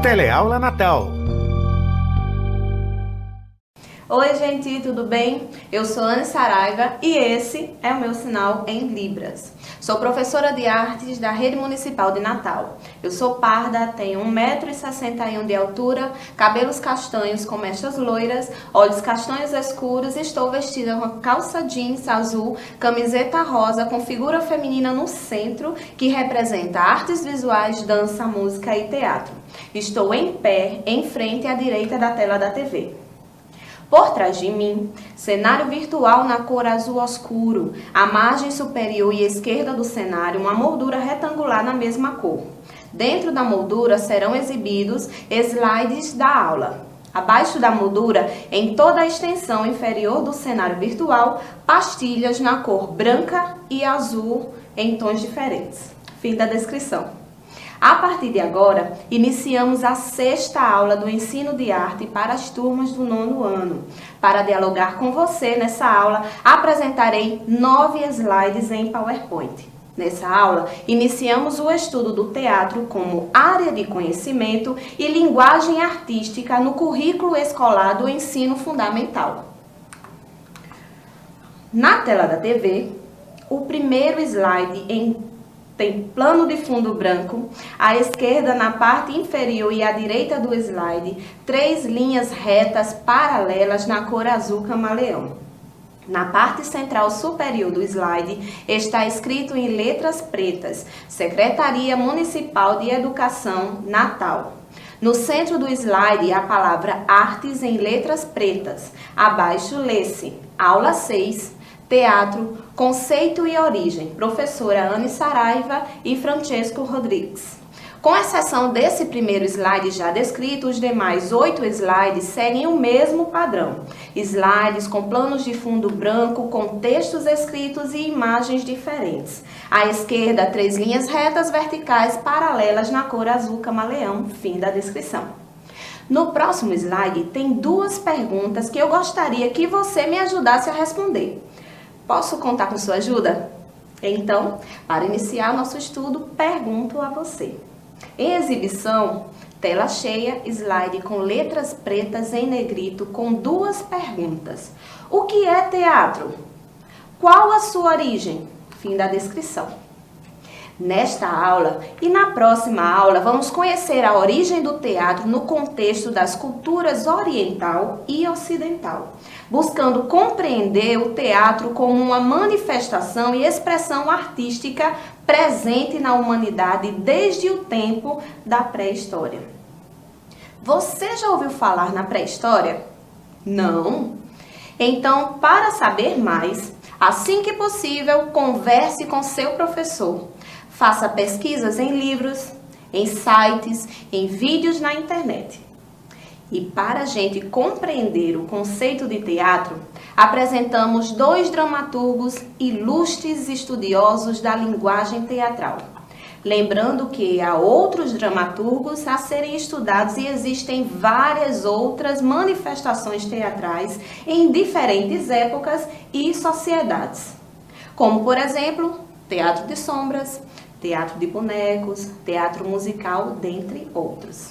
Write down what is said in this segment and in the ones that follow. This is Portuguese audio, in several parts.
Teleaula Natal. Oi gente, tudo bem? Eu sou Ana Saraiva e esse é o meu sinal em Libras. Sou professora de artes da Rede Municipal de Natal. Eu sou parda, tenho 1,61 m de altura, cabelos castanhos com mechas loiras, olhos castanhos escuros e estou vestida com calça jeans azul, camiseta rosa com figura feminina no centro que representa artes visuais, dança, música e teatro. Estou em pé, em frente à direita da tela da TV. Por trás de mim, cenário virtual na cor azul oscuro, a margem superior e esquerda do cenário, uma moldura retangular na mesma cor. Dentro da moldura serão exibidos slides da aula. Abaixo da moldura, em toda a extensão inferior do cenário virtual, pastilhas na cor branca e azul em tons diferentes. Fim da descrição. A partir de agora, iniciamos a 6ª aula do ensino de arte para as turmas do 9º ano. Para dialogar com você nessa aula, apresentarei 9 slides em PowerPoint. Nessa aula, iniciamos o estudo do teatro como área de conhecimento e linguagem artística no currículo escolar do ensino fundamental. Na tela da TV, o primeiro slide tem plano de fundo branco, à esquerda na parte inferior e à direita do slide, 3 linhas retas paralelas na cor azul camaleão. Na parte central superior do slide está escrito em letras pretas, Secretaria Municipal de Educação, Natal. No centro do slide, a palavra Artes em letras pretas. Abaixo lê-se Aula 6, Teatro, Conceito e Origem, professora Ana Saraiva e Francesco Rodrigues. Com exceção desse primeiro slide já descrito, os demais 8 slides seguem o mesmo padrão. Slides com planos de fundo branco, com textos escritos e imagens diferentes. À esquerda, 3 linhas retas verticais paralelas na cor azul camaleão. Fim da descrição. No próximo slide, tem 2 perguntas que eu gostaria que você me ajudasse a responder. Posso contar com sua ajuda? Então, para iniciar nosso estudo, pergunto a você. Em exibição, tela cheia, slide com letras pretas em negrito com 2 perguntas. O que é teatro? Qual a sua origem? Fim da descrição. Nesta aula e na próxima aula, vamos conhecer a origem do teatro no contexto das culturas oriental e ocidental, buscando compreender o teatro como uma manifestação e expressão artística presente na humanidade desde o tempo da pré-história. Você já ouviu falar na pré-história? Não? Então, para saber mais, assim que possível, converse com seu professor. Faça pesquisas em livros, em sites, em vídeos na internet. E para a gente compreender o conceito de teatro, apresentamos 2 dramaturgos ilustres estudiosos da linguagem teatral. Lembrando que há outros dramaturgos a serem estudados e existem várias outras manifestações teatrais em diferentes épocas e sociedades. Como, por exemplo, teatro de sombras, teatro de bonecos, teatro musical, dentre outros.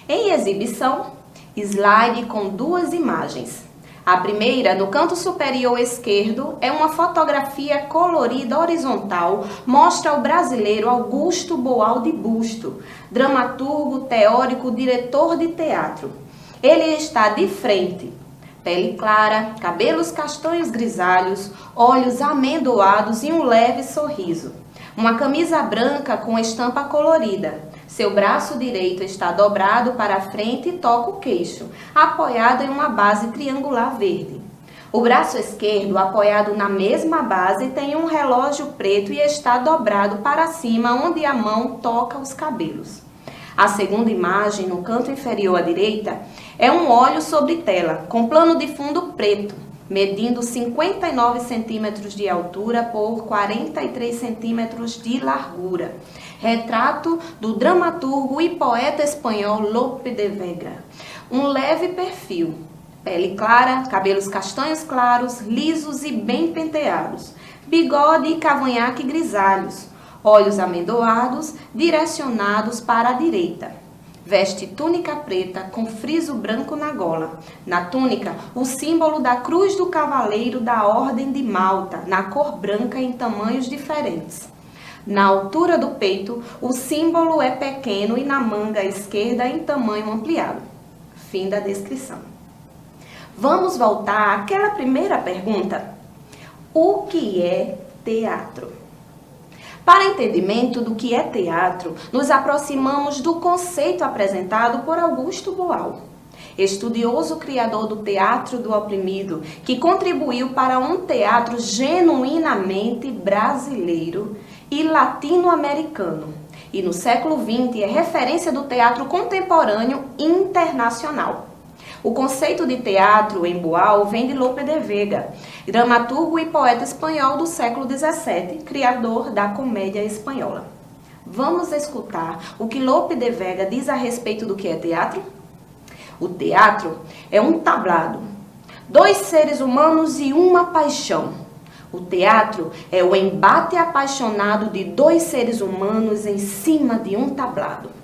Em exibição, slide com 2 imagens. A primeira, no canto superior esquerdo, é uma fotografia colorida horizontal, mostra o brasileiro Augusto Boal de Busto, dramaturgo, teórico, diretor de teatro. Ele está de frente, pele clara, cabelos castanhos grisalhos, olhos amendoados e um leve sorriso. Uma camisa branca com estampa colorida. Seu braço direito está dobrado para frente e toca o queixo, apoiado em uma base triangular verde. O braço esquerdo, apoiado na mesma base, tem um relógio preto e está dobrado para cima, onde a mão toca os cabelos. A segunda imagem, no canto inferior à direita, é um óleo sobre tela, com plano de fundo preto, medindo 59 centímetros de altura por 43 centímetros de largura. Retrato do dramaturgo e poeta espanhol Lope de Vega. Um leve perfil, pele clara, cabelos castanhos claros, lisos e bem penteados, bigode e cavanhaque grisalhos, olhos amendoados, direcionados para a direita. Veste túnica preta com friso branco na gola. Na túnica, o símbolo da Cruz do Cavaleiro da Ordem de Malta, na cor branca em tamanhos diferentes. Na altura do peito, o símbolo é pequeno e na manga esquerda em tamanho ampliado. Fim da descrição. Vamos voltar àquela primeira pergunta. O que é teatro? Para entendimento do que é teatro, nos aproximamos do conceito apresentado por Augusto Boal, estudioso criador do teatro do oprimido, que contribuiu para um teatro genuinamente brasileiro e latino-americano. E no século XX é referência do teatro contemporâneo internacional. O conceito de teatro em Boal vem de Lope de Vega, dramaturgo e poeta espanhol do século XVII, criador da comédia espanhola. Vamos escutar o que Lope de Vega diz a respeito do que é teatro? O teatro é um tablado, dois seres humanos e uma paixão. O teatro é o embate apaixonado de dois seres humanos em cima de um tablado.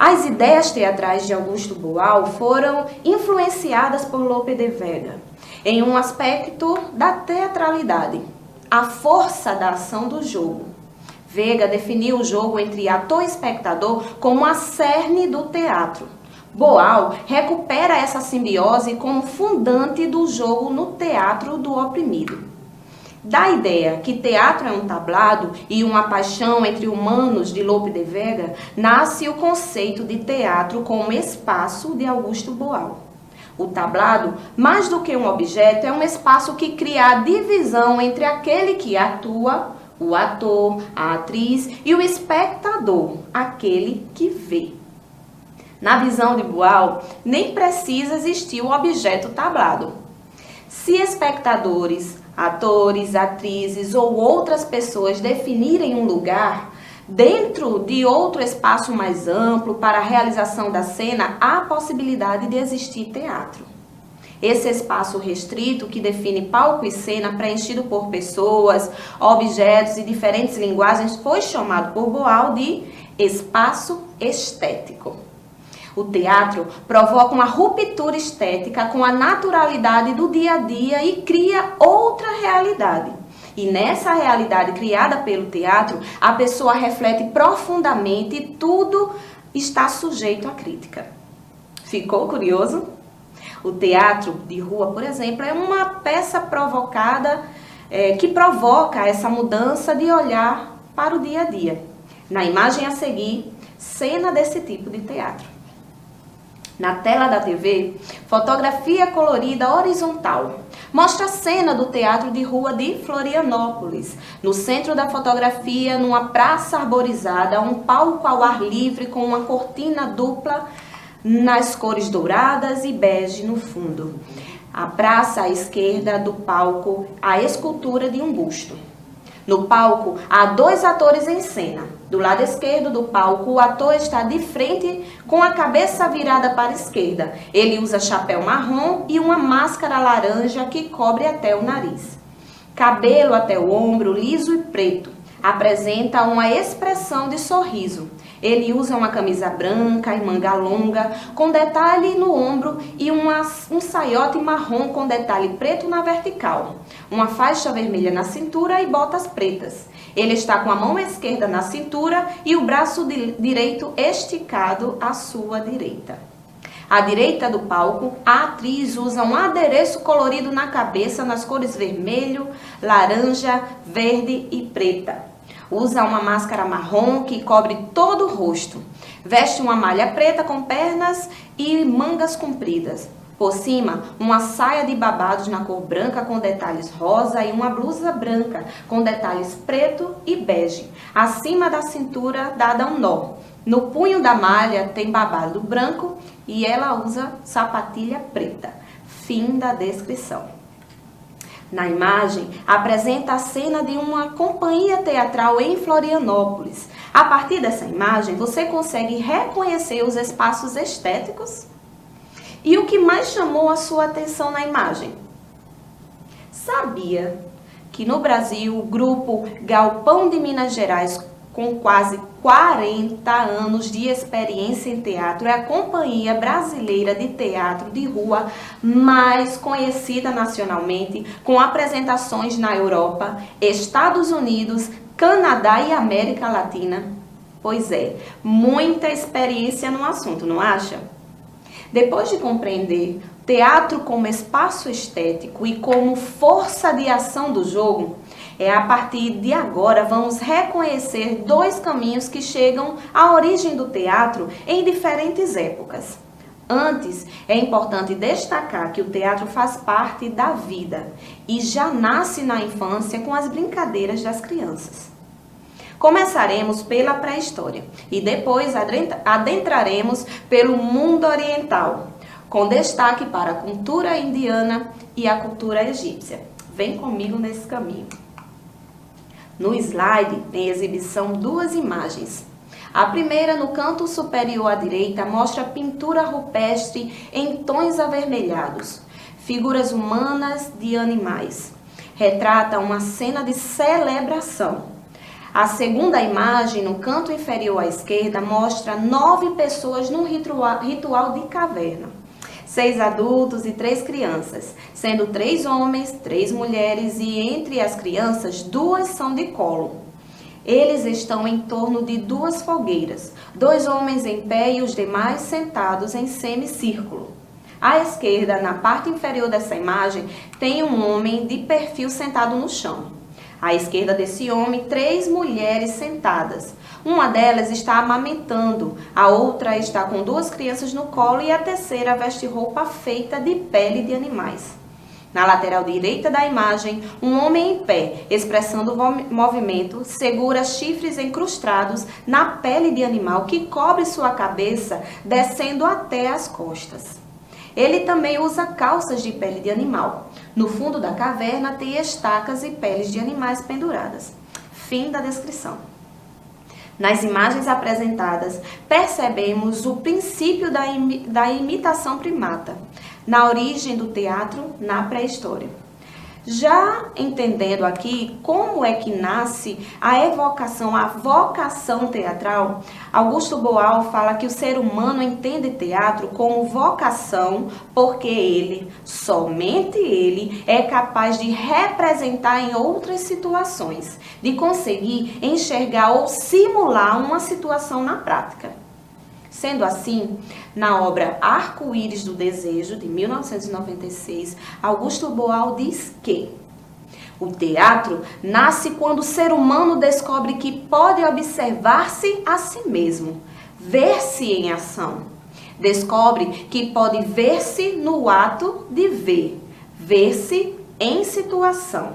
As ideias teatrais de Augusto Boal foram influenciadas por Lope de Vega em um aspecto da teatralidade, a força da ação do jogo. Vega definiu o jogo entre ator e espectador como a cerne do teatro. Boal recupera essa simbiose como fundante do jogo no teatro do oprimido. Da ideia que teatro é um tablado e uma paixão entre humanos de Lope de Vega, nasce o conceito de teatro como espaço de Augusto Boal. O tablado, mais do que um objeto, é um espaço que cria a divisão entre aquele que atua, o ator, a atriz, e o espectador, aquele que vê. Na visão de Boal, nem precisa existir o objeto tablado. Se espectadores, atores, atrizes ou outras pessoas definirem um lugar dentro de outro espaço mais amplo para a realização da cena, há a possibilidade de existir teatro. Esse espaço restrito que define palco e cena preenchido por pessoas, objetos e diferentes linguagens foi chamado por Boal de espaço estético. O teatro provoca uma ruptura estética com a naturalidade do dia a dia e cria outra realidade. E nessa realidade criada pelo teatro, a pessoa reflete profundamente e tudo está sujeito à crítica. Ficou curioso? O teatro de rua, por exemplo, é uma peça provocada que provoca essa mudança de olhar para o dia a dia. Na imagem a seguir, cena desse tipo de teatro. Na tela da TV, fotografia colorida horizontal. Mostra a cena do teatro de rua de Florianópolis. No centro da fotografia, numa praça arborizada, um palco ao ar livre com uma cortina dupla nas cores douradas e bege no fundo. A praça à esquerda do palco, a escultura de um busto. No palco, há dois atores em cena. Do lado esquerdo do palco, o ator está de frente com a cabeça virada para a esquerda. Ele usa chapéu marrom e uma máscara laranja que cobre até o nariz. Cabelo até o ombro, liso e preto. Apresenta uma expressão de sorriso. Ele usa uma camisa branca e manga longa, com detalhe no ombro e um saiote marrom com detalhe preto na vertical. Uma faixa vermelha na cintura e botas pretas. Ele está com a mão esquerda na cintura e o braço direito esticado à sua direita. À direita do palco, a atriz usa um adereço colorido na cabeça nas cores vermelho, laranja, verde e preta. Usa uma máscara marrom que cobre todo o rosto. Veste uma malha preta com pernas e mangas compridas. Por cima, uma saia de babados na cor branca com detalhes rosa e uma blusa branca com detalhes preto e bege. Acima da cintura, dada um nó. No punho da malha tem babado branco e ela usa sapatilha preta. Fim da descrição. Na imagem, apresenta a cena de uma companhia teatral em Florianópolis. A partir dessa imagem, você consegue reconhecer os espaços estéticos? E o que mais chamou a sua atenção na imagem? Sabia que no Brasil o grupo Galpão de Minas Gerais com quase 40 anos de experiência em teatro, é a companhia brasileira de teatro de rua mais conhecida nacionalmente, com apresentações na Europa, Estados Unidos, Canadá e América Latina. Pois é, muita experiência no assunto, não acha? Depois de compreender teatro como espaço estético e como força de ação do jogo, a partir de agora vamos reconhecer dois caminhos que chegam à origem do teatro em diferentes épocas. Antes, é importante destacar que o teatro faz parte da vida e já nasce na infância com as brincadeiras das crianças. Começaremos pela pré-história e depois adentraremos pelo mundo oriental, com destaque para a cultura indiana e a cultura egípcia. Vem comigo nesse caminho. No slide, em exibição, duas imagens. A primeira, no canto superior à direita, mostra pintura rupestre em tons avermelhados, figuras humanas de animais. Retrata uma cena de celebração. A segunda imagem, no canto inferior à esquerda, mostra 9 pessoas num ritual de caverna. 6 adultos e 3 crianças, sendo 3 homens, 3 mulheres e entre as crianças, 2 são de colo. Eles estão em torno de 2 fogueiras, 2 homens em pé e os demais sentados em semicírculo. À esquerda, na parte inferior dessa imagem, tem um homem de perfil sentado no chão. À esquerda desse homem, 3 mulheres sentadas. Uma delas está amamentando, a outra está com 2 crianças no colo e a terceira veste roupa feita de pele de animais. Na lateral direita da imagem, um homem em pé, expressando movimento, segura chifres incrustados na pele de animal que cobre sua cabeça, descendo até as costas. Ele também usa calças de pele de animal. No fundo da caverna tem estacas e peles de animais penduradas. Fim da descrição. Nas imagens apresentadas, percebemos o princípio da imitação primata, na origem do teatro na pré-história. Já entendendo aqui como é que nasce a vocação teatral, Augusto Boal fala que o ser humano entende teatro como vocação porque ele, somente ele, é capaz de representar em outras situações, de conseguir enxergar ou simular uma situação na prática. Sendo assim, na obra Arco-Íris do Desejo, de 1996, Augusto Boal diz que o teatro nasce quando o ser humano descobre que pode observar-se a si mesmo, ver-se em ação. Descobre que pode ver-se no ato de ver, ver-se em situação.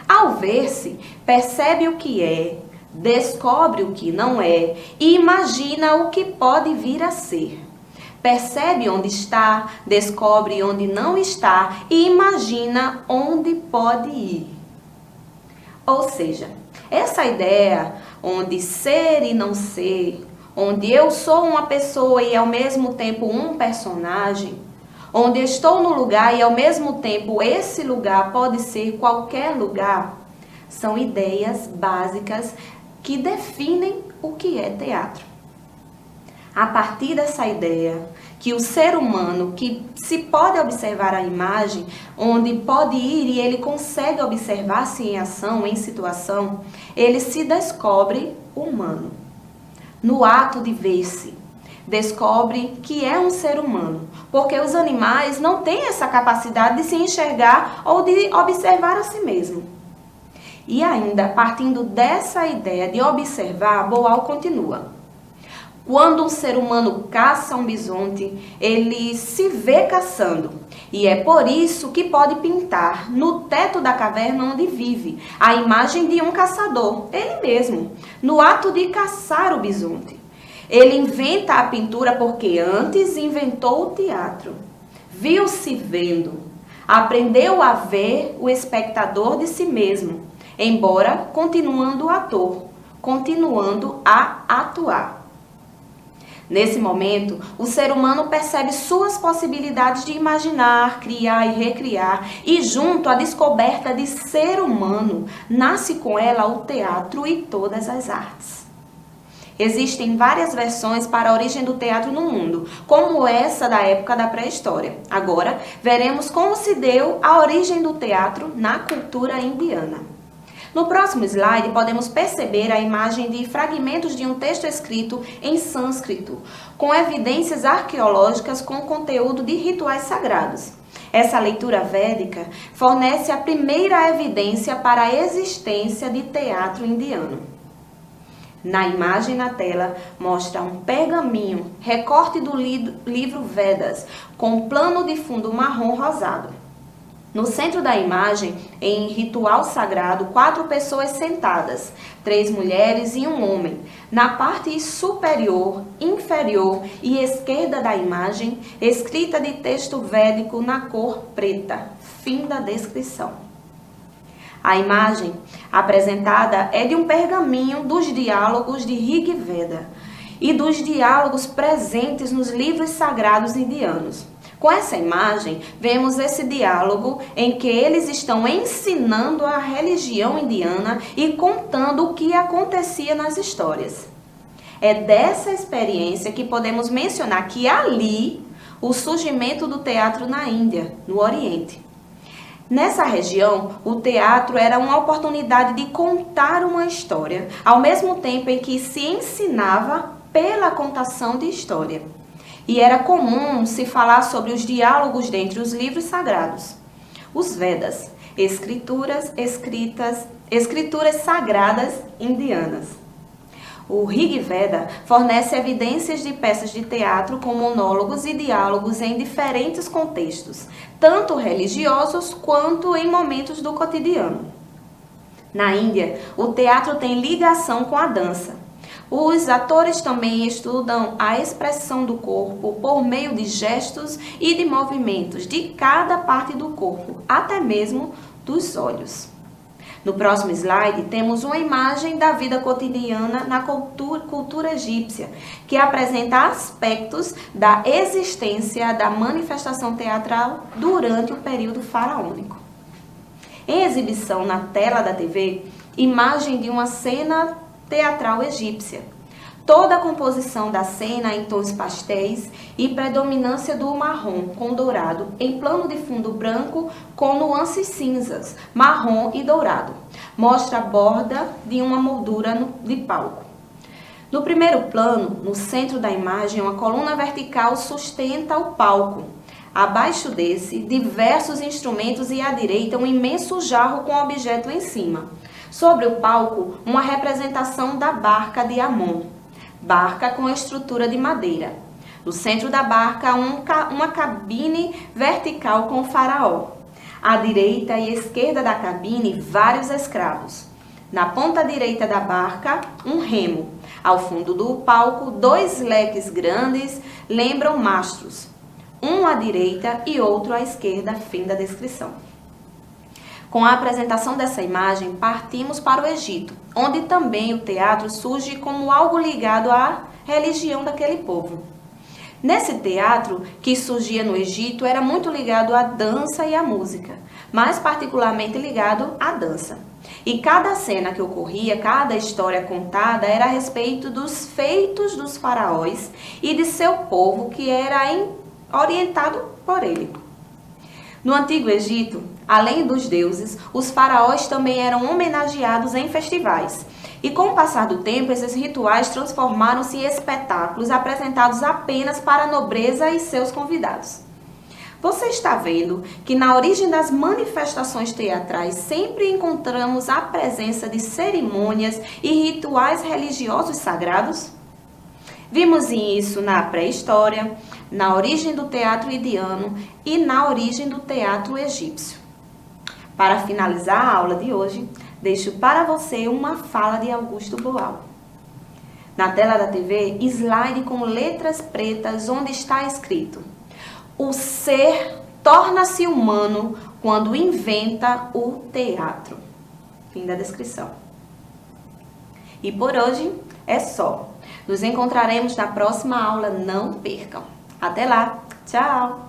Ao ver-se, percebe o que é, descobre o que não é e imagina o que pode vir a ser. Percebe onde está, descobre onde não está e imagina onde pode ir. Ou seja, essa ideia onde ser e não ser, onde eu sou uma pessoa e ao mesmo tempo um personagem, onde estou no lugar e ao mesmo tempo esse lugar pode ser qualquer lugar, são ideias básicas que definem o que é teatro. A partir dessa ideia, que o ser humano, que se pode observar a imagem, onde pode ir e ele consegue observar-se em ação, em situação, ele se descobre humano. No ato de ver-se, descobre que é um ser humano, porque os animais não têm essa capacidade de se enxergar ou de observar a si mesmo. E ainda, partindo dessa ideia de observar, Boal continua. Quando um ser humano caça um bisonte, ele se vê caçando. E é por isso que pode pintar no teto da caverna onde vive a imagem de um caçador, ele mesmo, no ato de caçar o bisonte. Ele inventa a pintura porque antes inventou o teatro. Viu-se vendo, aprendeu a ver o espectador de si mesmo, embora continuando o ator, continuando a atuar. Nesse momento, o ser humano percebe suas possibilidades de imaginar, criar e recriar, e junto à descoberta de ser humano, nasce com ela o teatro e todas as artes. Existem várias versões para a origem do teatro no mundo, como essa da época da pré-história. Agora, veremos como se deu a origem do teatro na cultura indiana. No próximo slide, podemos perceber a imagem de fragmentos de um texto escrito em sânscrito, com evidências arqueológicas com conteúdo de rituais sagrados. Essa leitura védica fornece a primeira evidência para a existência de teatro indiano. Na imagem na tela, mostra um pergaminho, recorte do livro Vedas, com plano de fundo marrom rosado. No centro da imagem, em ritual sagrado, 4 pessoas sentadas, 3 mulheres e um homem. Na parte superior, inferior e esquerda da imagem, escrita de texto védico na cor preta. Fim da descrição. A imagem apresentada é de um pergaminho dos diálogos de Rig Veda e dos diálogos presentes nos livros sagrados indianos. Com essa imagem, vemos esse diálogo em que eles estão ensinando a religião indiana e contando o que acontecia nas histórias. É dessa experiência que podemos mencionar que ali o surgimento do teatro na Índia, no Oriente. Nessa região, o teatro era uma oportunidade de contar uma história, ao mesmo tempo em que se ensinava pela contação de história. E era comum se falar sobre os diálogos dentre os livros sagrados. Os Vedas, escrituras sagradas indianas. O Rig Veda fornece evidências de peças de teatro com monólogos e diálogos em diferentes contextos, tanto religiosos quanto em momentos do cotidiano. Na Índia, o teatro tem ligação com a dança. Os atores também estudam a expressão do corpo por meio de gestos e de movimentos de cada parte do corpo, até mesmo dos olhos. No próximo slide, temos uma imagem da vida cotidiana na cultura egípcia, que apresenta aspectos da existência da manifestação teatral durante o período faraônico. Em exibição na tela da TV, imagem de uma cena teatral egípcia. Toda a composição da cena em tons pastéis e predominância do marrom com dourado em plano de fundo branco com nuances cinzas, marrom e dourado. Mostra a borda de uma moldura de palco. No primeiro plano, no centro da imagem, uma coluna vertical sustenta o palco. Abaixo desse, diversos instrumentos e à direita um imenso jarro com objeto em cima. Sobre o palco, uma representação da barca de Amon, barca com estrutura de madeira. No centro da barca, uma cabine vertical com o faraó. À direita e esquerda da cabine, vários escravos. Na ponta direita da barca, um remo. Ao fundo do palco, 2 leques grandes lembram mastros. Um à direita e outro à esquerda. Fim da descrição. Com a apresentação dessa imagem, partimos para o Egito, onde também o teatro surge como algo ligado à religião daquele povo. Nesse teatro, que surgia no Egito, era muito ligado à dança e à música, mais particularmente ligado à dança. E cada cena que ocorria, cada história contada era a respeito dos feitos dos faraós e de seu povo que era orientado por ele. No Antigo Egito, além dos deuses, os faraós também eram homenageados em festivais. E com o passar do tempo, esses rituais transformaram-se em espetáculos apresentados apenas para a nobreza e seus convidados. Você está vendo que na origem das manifestações teatrais sempre encontramos a presença de cerimônias e rituais religiosos sagrados? Vimos isso na pré-história, na origem do teatro indiano e na origem do teatro egípcio. Para finalizar a aula de hoje, deixo para você uma fala de Augusto Boal. Na tela da TV, slide com letras pretas onde está escrito: o ser torna-se humano quando inventa o teatro. Fim da descrição. E por hoje é só. Nos encontraremos na próxima aula, não percam. Até lá, tchau!